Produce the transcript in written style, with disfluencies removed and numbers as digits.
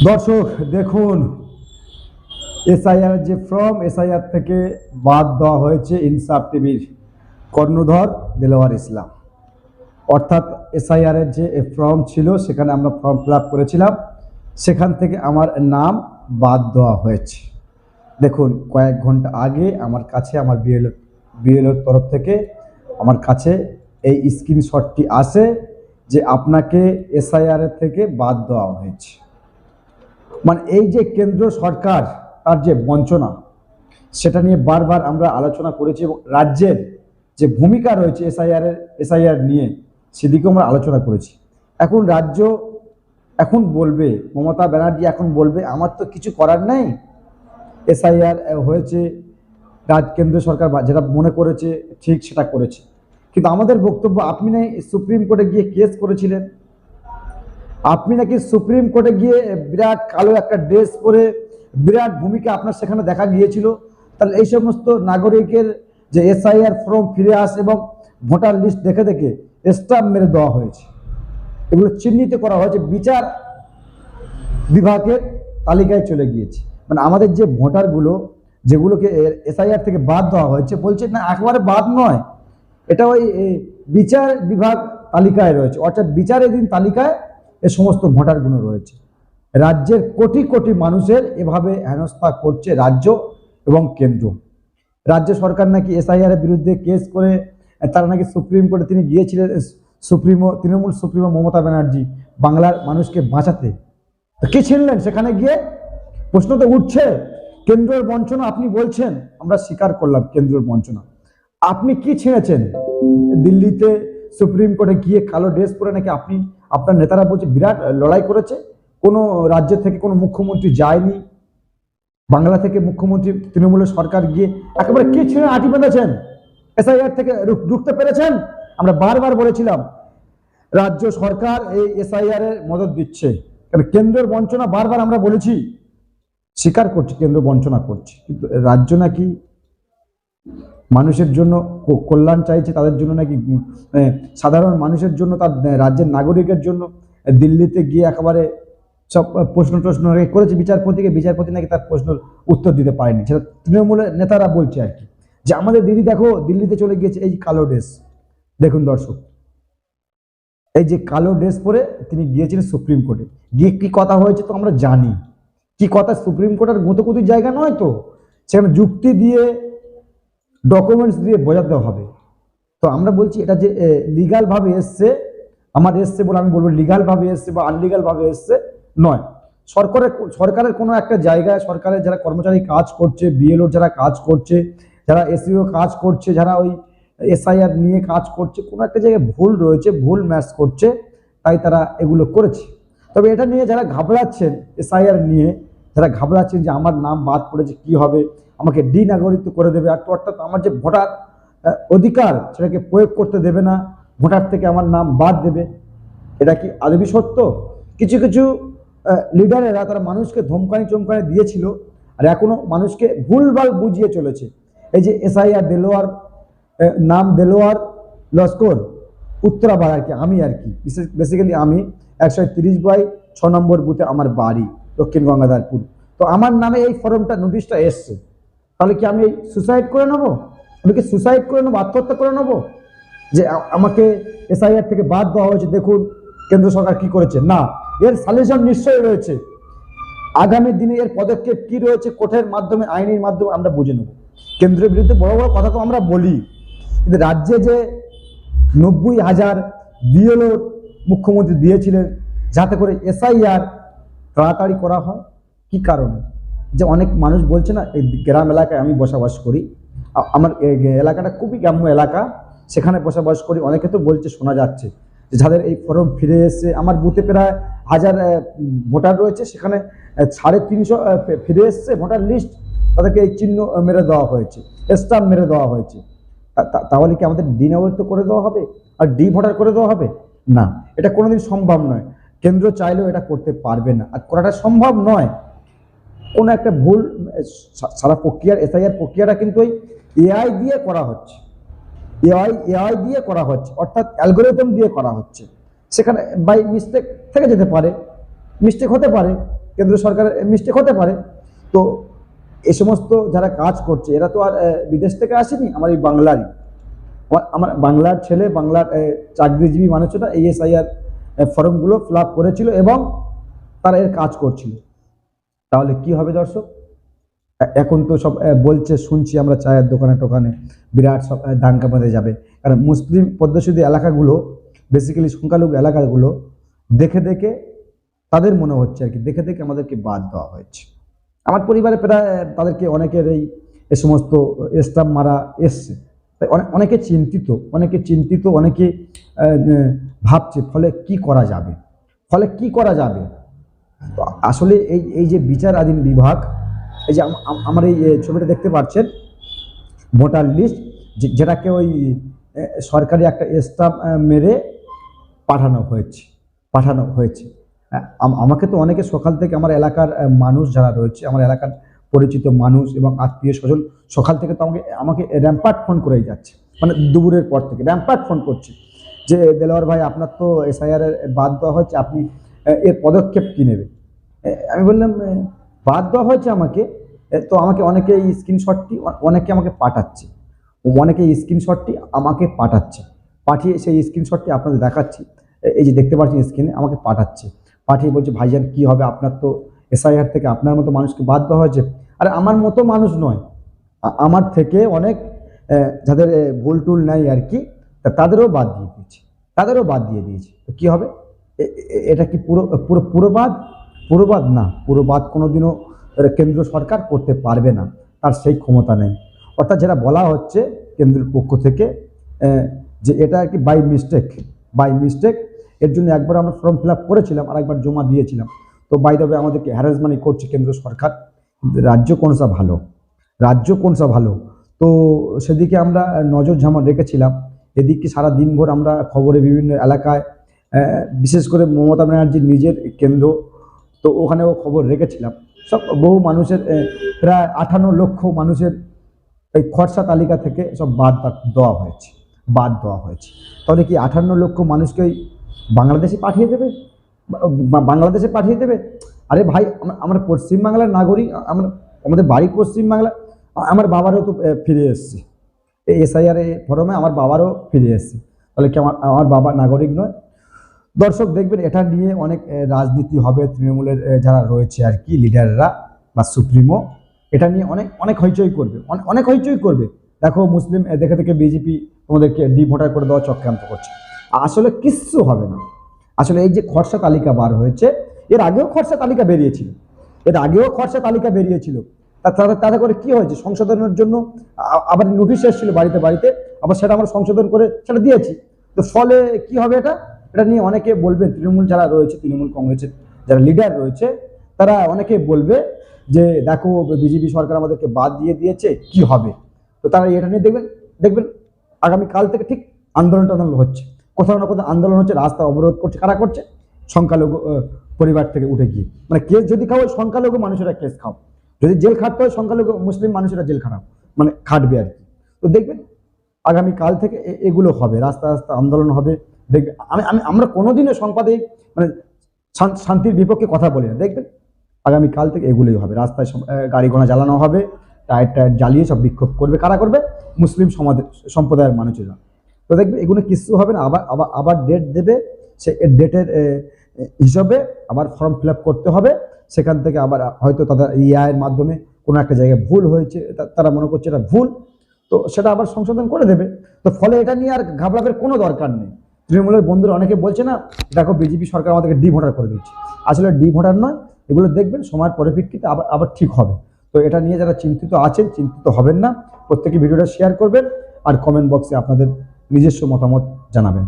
দর্শক দেখুন, এসআইআর যে ফর্ম, এসআইআর থেকে বাদ দেওয়া হয়েছে ইনসাফ টিভির কর্ণধর দেলোয়ার ইসলাম। অর্থাৎ এসআইআর এর যে ফর্ম ছিল সেখানে আমরা ফর্ম ফিল আপ করেছিলাম, সেখান থেকে আমার নাম বাদ দেওয়া হয়েছে। দেখুন, কয়েক ঘন্টা আগে আমার কাছে আমার বিএলওর তরফ থেকে আমার কাছে এই স্ক্রিনশটটি আসে যে আপনাকে এসআইআর এর থেকে বাদ দেওয়া হয়েছে। মানে এই যে কেন্দ্র সরকার তার যে বঞ্চনা, সেটা নিয়ে বারবার আমরা আলোচনা করেছি এবং রাজ্যের যে ভূমিকা রয়েছে এসআইআর নিয়ে সেদিকেও আমরা আলোচনা করেছি। এখন রাজ্য এখন বলবে, মমতা ব্যানার্জি এখন বলবে আমার তো কিছু করার নেই, এসআইআর হয়েছে, কেন্দ্র সরকার যেটা মনে করেছে ঠিক সেটা করেছে। কিন্তু আমাদের বক্তব্য, আপনি না সুপ্রিম কোর্টে গিয়ে কেস করেছিলেন, আপনি নাকি সুপ্রিম কোর্টে গিয়ে বিরাট কালো একটা ড্রেস পরে বিরাট ভূমিকা আপনার সেখানে দেখা গিয়েছিল। তাহলে এই সমস্ত নাগরিকের যে এসআইআর ফর্ম ফিরে আসে এবং ভোটার লিস্ট দেখে দেখে স্টাম্প মেরে দেওয়া হয়েছে, এগুলো চিহ্নিত করা হয়েছে, বিচার বিভাগের তালিকায় চলে গিয়েছে। মানে আমাদের যে ভোটারগুলো যেগুলোকে এসআইআর থেকে বাদ দেওয়া হয়েছে, বলছে না একেবারে বাদ নয়, এটা ওই বিচার বিভাগ তালিকায় রয়েছে, অর্থাৎ বিচারাধীন তালিকায় এ সমস্ত ভোটারগুলো রয়েছে। রাজ্যের কোটি কোটি মানুষের এভাবে হেনস্থা করছে রাজ্য এবং কেন্দ্র। রাজ্য সরকার নাকি এসআইআর এর বিরুদ্ধে কেস করে তারা নাকি সুপ্রিম কোর্টে তিনি গিয়েছিলেন, তৃণমূল সুপ্রিমো মমতা ব্যানার্জি বাংলার মানুষকে বাঁচাতে। কি ছিনলেন সেখানে গিয়ে? প্রশ্ন তো উঠছে, কেন্দ্রের বঞ্চনা আপনি বলছেন, আমরা স্বীকার করলাম কেন্দ্রের বঞ্চনা। আপনি কি ছিঁড়েছেন? দিল্লিতে সুপ্রিম কোর্টে গিয়ে কালো ড্রেস পরে নাকি আপনি, আপনার নেতারা বলছে বিরাট লড়াই করেছে, কোনো রাজ্য থেকে কোনো মুখ্যমন্ত্রী যায়নি, বাংলা থেকে মুখ্যমন্ত্রী তৃণমূলের সরকার গিয়ে একেবারে কি ছিঁড়ে আটি বেঁধেছেন, এসআইআর থেকে ঢুকতে পেরেছেন। আমরা বারবার বলেছিলাম রাজ্য সরকার এই এসআইআর এর মদত দিচ্ছে, কারণ কেন্দ্রের বঞ্চনা বারবার আমরা বলেছি, স্বীকার করছি কেন্দ্র বঞ্চনা করছে, কিন্তু রাজ্য নাকি মানুষের জন্য কল্যাণ চাইছে, তাদের জন্য নাকি সাধারণ মানুষের জন্য, তার রাজ্যের নাগরিকের জন্য দিল্লিতে গিয়ে একেবারে সব প্রশ্ন করেছে বিচারপতিকে, বিচারপতি নাকি তার প্রশ্নের উত্তর দিতে পারেনি। সেটা তৃণমূলের নেতারা বলছে আর কি, যে আমাদের দিদি দেখো দিল্লিতে চলে গিয়েছে এই কালো ড্রেস। দেখুন দর্শক, এই যে কালো ড্রেস পরে তিনি গিয়েছিলেন সুপ্রিম কোর্টে, গিয়ে কি কথা হয়েছে তো আমরা জানি, কি কথা। সুপ্রিম কোর্টের গুঁতোগুতির জায়গা নয় তো, সেখানে যুক্তি দিয়ে ডকুমেন্টস দিয়ে বোঝাতে হবে। তো আমরা বলছি এটা যে লিগাল ভাবে এসছে, আমার এসছে বলে আমি বলবো লিগাল ভাবে এসছে বা আনলিগাল ভাবে এসছে নয়। সরকারের কোনো একটা জায়গায় সরকারের যারা কর্মচারী কাজ করছে, বিএলও যারা কাজ করছে, যারা এসইও কাজ করছে, যারা ওই এসআইআর নিয়ে কাজ করছে, কোনো একটা জায়গায় ভুল রয়েছে, ভুল ম্যাচ করছে, তাই তারা এগুলো করেছে। তবে এটা নিয়ে যারা ঘাবড়াচ্ছেন, এসআইআর নিয়ে যারা ঘাবড়াচ্ছেন যে আমার নাম বাদ পড়েছে কি হবে, আমাকে নাগরিকত্ব করে দেবে, অর্থাৎ আমার যে ভোটার অধিকার সেটাকে প্রয়োগ করতে দেবে না, ভোটার থেকে আমার নাম বাদ দেবে, এটা কি আদবি সত্য? কিছু কিছু লিডারেরা তারা মানুষকে ধমকানি চমকানি দিয়েছিল, আর এখনো মানুষকে ভুলভাল বুঝিয়ে চলেছে। এই যে এসআইআর দেলোয়ার, নাম দেলোয়ার লস্কর, উত্তরাবাদ আর কি, আমি আর কি বেসিক্যালি আমি 130/6 নম্বর বুথে আমার বাড়ি, দক্ষিণ গঙ্গাধরপুর। তো আমার নামে এই ফর্মটা নোটিশটা এসছে, তাহলে কি আমি সুসাইড করে নেবো? আমি কি সুসাইড করে নেবো, আত্মহত্যা করে নেবো যে আমাকে এসআইআর থেকে বাদ দেওয়া হয়েছে, দেখুন কেন্দ্র সরকার কি করেছে? না, এর সলিউশন নিশ্চয়ই রয়েছে। আগামী দিনে এর পদক্ষেপ কি রয়েছে, কোর্টের মাধ্যমে, আইনের মাধ্যমে আমরা বুঝে নেব। কেন্দ্রের বিরুদ্ধে বড় বড় কথা তো আমরা বলি, কিন্তু রাজ্যে যে 90,000 বিএলও মুখ্যমন্ত্রী দিয়েছিলেন যাতে করে এসআইআর তাড়াতাড়ি করা হয়, কি কারণে? যে অনেক মানুষ বলছে না, এই গ্রাম এলাকায় আমি বসবাস করি, আমার এলাকাটা খুবই গ্রাম্য এলাকা, সেখানে বসবাস করি, অনেকে তো বলছে, শোনা যাচ্ছে যে যাদের এই ফর্ম ফিরে এসছে, আমার বুথে প্রায় 1000 ভোটার রয়েছে, সেখানে 350 ফিরে এসছে ভোটার লিস্ট, তাদেরকে এই চিহ্ন মেরে দেওয়া হয়েছে, স্টাম্প মেরে দেওয়া হয়েছে। তাহলে কি আমাদের নাগরিকত্ব করে দেওয়া হবে আর ভোটার করে দেওয়া হবে? না, এটা কোনোদিন সম্ভব নয়। কেন্দ্র চাইলেও এটা করতে পারবে না, আর করাটা সম্ভব নয়। কোনো একটা ভুল, সারা প্রক্রিয়ার এসআইআর প্রক্রিয়াটা কিন্তু ওই এআই দিয়ে করা হচ্ছে, এআই দিয়ে করা হচ্ছে, অর্থাৎ অ্যালগোরিদম দিয়ে করা হচ্ছে। সেখানে বাই মিস্টেক থেকে যেতে পারে, মিস্টেক হতে পারে, কেন্দ্র সরকারের মিস্টেক হতে পারে। তো এই সমস্ত যারা কাজ করছে এরা তো আর বিদেশ থেকে আসেনি, আমার এই বাংলারই, আমার বাংলার ছেলে, বাংলার চাকরিজীবী মানুষরা এই এসআইআর ফর্মগুলো ফিল আপ করেছিল এবং তারা এর কাজ করছিল। তাহলে কি হবে দর্শক? এখন তো সব বলছে, শুনছি আমরা চায়ের দোকানে টোকানে বিরাট সব দাঙ্গা বেঁধে যাবে, কারণ মুসলিম পদ্মসিদ্ধি এলাকাগুলো, বেসিক্যালি সংখ্যালঘু এলাকাগুলো দেখে দেখে তাদের মনে হচ্ছে আর কি, দেখে দেখে আমাদেরকে বাদ দেওয়া হয়েছে। আমার পরিবারে প্রায় তাদেরকে অনেকের এই সমস্ত স্টাম্প মারা এসছে, তাই অনেকে চিন্তিত, অনেকে ভাবছে ফলে কি করা যাবে। তো আসলে এই যে বিচারাধীন বিভাগ, এই যে আমার এই ছবিটা দেখতে পাচ্ছেন, ভোটার লিস্ট, যেটাকে ওই সরকারি একটা স্টাম্প মেরে পাঠানো হয়েছে। আমাকে তো অনেকে সকাল থেকে, আমার এলাকার মানুষ যারা রয়েছে, আমার এলাকার পরিচিত মানুষ এবং আত্মীয় স্বজন সকাল থেকে তো আমাকে র্যাম্পার্ট ফোন করেই যাচ্ছে, মানে দুপুরের পর থেকে র্যাম্পার্ট ফোন করছে যে দেলোয়ার ভাই, আপনার তো এসআইআর বাদ দেওয়া হয়েছে, আপনি এর পদক্ষেপ কী নেবে। আমি বললাম বাদ দেওয়া হয়েছে আমাকে, তো আমাকে অনেকে এই স্ক্রিনশটটি আমাকে পাঠিয়ে সেই স্ক্রিনশটটি আপনাদের দেখাচ্ছি, এই যে দেখতে পাচ্ছেন স্ক্রিনে, আমাকে পাঠিয়ে বলছে ভাইজান কি হবে, আপনার তো এসআইআর থেকে আপনার মতো মানুষকে বাদ দেওয়া হয়েছে। আরে আমার মতো মানুষ নয়, আমার থেকে অনেক যাদের ভুল টুল নাই আর কি, তাদেরও বাদ দিয়ে দিয়েছে। তো কী হবে? এটা কি পুরো বাদ না, পুরো বাদ কোনোদিনও কেন্দ্র সরকার করতে পারবে না, তার সেই ক্ষমতা নেই। অর্থাৎ যেটা বলা হচ্ছে কেন্দ্রের পক্ষ থেকে যে এটা আর কি বাই মিস্টেক, এর জন্য একবার আমরা ফর্ম ফিল আপ করেছিলাম আর একবার জমা দিয়েছিলাম। তো বাই দ্য ওয়ে আমাদেরকে হ্যারাসমেন্ট করছে কেন্দ্র সরকার, রাজ্য কোনসা ভালো। তো সেদিকে আমরা নজর রেখেছিলাম। এদিকে সারা দিনভর আমরা খবরে বিভিন্ন এলাকায়, বিশেষ করে মমতা ব্যানার্জির নিজের কেন্দ্র, তো ওখানেও খবর রেখেছিলাম। সব বহু মানুষের, প্রায় 58 লক্ষ মানুষের এই খরচা তালিকা থেকে সব বাদ দেওয়া হয়েছে। তাহলে কি 58 লক্ষ মানুষকে বাংলাদেশে পাঠিয়ে দেবে? আরে ভাই, আমরা পশ্চিমবাংলার নাগরিক, আমাদের বাড়ি পশ্চিমবাংলা, আমার বাবারও তো ফিরে এসছে এই এসআইআর ফর্মে, আমার বাবারও ফিরে এসছে, তাহলে কি আমার বাবা নাগরিক নয়? দর্শক দেখবেন এটা নিয়ে অনেক রাজনীতি হবে, তৃণমূলের যারা রয়েছে আর কি লিডাররা বা সুপ্রিমো, এটা নিয়ে অনেক হইচই করবে। দেখো মুসলিম দেখে দেখে বিজেপি তোমাদেরকে ডিভোটার করে দেওয়া চক্রান্ত করছে। আসলে কিচ্ছু হবে না। আসলে এই যে খরচা তালিকা বার হয়েছে, এর আগেও খরচা তালিকা বেরিয়েছিল, তাতে করে কি হয়েছে, সংশোধনের জন্য আবার নোটিশ এসেছিল বাড়িতে, আবার সেটা আমরা সংশোধন করে সেটা দিয়েছি। তো ফলে কি হবে, এটা নিয়ে অনেকে বলবেন, তৃণমূল যারা রয়েছে, তৃণমূল কংগ্রেসের যারা লিডার রয়েছে, তারা অনেকে বলবে যে দেখো বিজেপি সরকার আমাদেরকে বাদ দিয়ে দিয়েছে, কি হবে। তো তারা এটা নিয়ে দেখবেন আগামীকাল থেকে ঠিক আন্দোলন হচ্ছে, কোথাও না কোথাও আন্দোলন হচ্ছে, রাস্তা অবরোধ করছে। কারা করছে? সংখ্যালঘু পরিবার থেকে উঠে গিয়ে, মানে কেস যদি খাও সংখ্যালঘু মানুষেরা কেস খাও, যদি জেল খাটতে হয় সংখ্যালঘু মুসলিম মানুষেরা জেল খাটবে আর কি। তো দেখবেন আগামীকাল থেকে এগুলো হবে, রাস্তা আন্দোলন হবে। দেখবে আমরা কোনোদিনও সংবাদে মানে শান্তির বিপক্ষে কথা বলি না, দেখবেন আগামীকাল থেকে এগুলোই হবে। রাস্তায় গাড়ি ঘোড়া জ্বালানো হবে, টায়ার জ্বালিয়ে সব বিক্ষোভ করবে। কারা করবে? মুসলিম সম্প্রদায়ের মানুষেরা। তো দেখবে এগুলো কিছু হবে না। আবার ডেট দেবে, সে ডেটের হিসাবে আবার ফর্ম ফিল আপ করতে হবে। সেখান থেকে আবার হয়তো তাদের ইআইয়ের মাধ্যমে কোনো একটা জায়গায় ভুল হয়েছে, তারা মনে করছে এটা ভুল, তো সেটা আবার সংশোধন করে দেবে। তো ফলে এটা নিয়ে আর ঘাবড়াবার কোনো দরকার নেই। তৃণমূলের বন্ধুরা অনেকে বলছে না, দেখো বিজেপি সরকার আমাদেরকে ডিভোটার করে দিচ্ছে। আসলে ডিভোটার নয়, এগুলো দেখবেন সময়ের পরিপ্রেক্ষিতে আবার ঠিক হবে। তো এটা নিয়ে যারা চিন্তিত আছেন, চিন্তিত হবেন না। প্রত্যেকে ভিডিওটা শেয়ার করবেন আর কমেন্ট বক্সে আপনাদের নিজস্ব মতামত জানাবেন।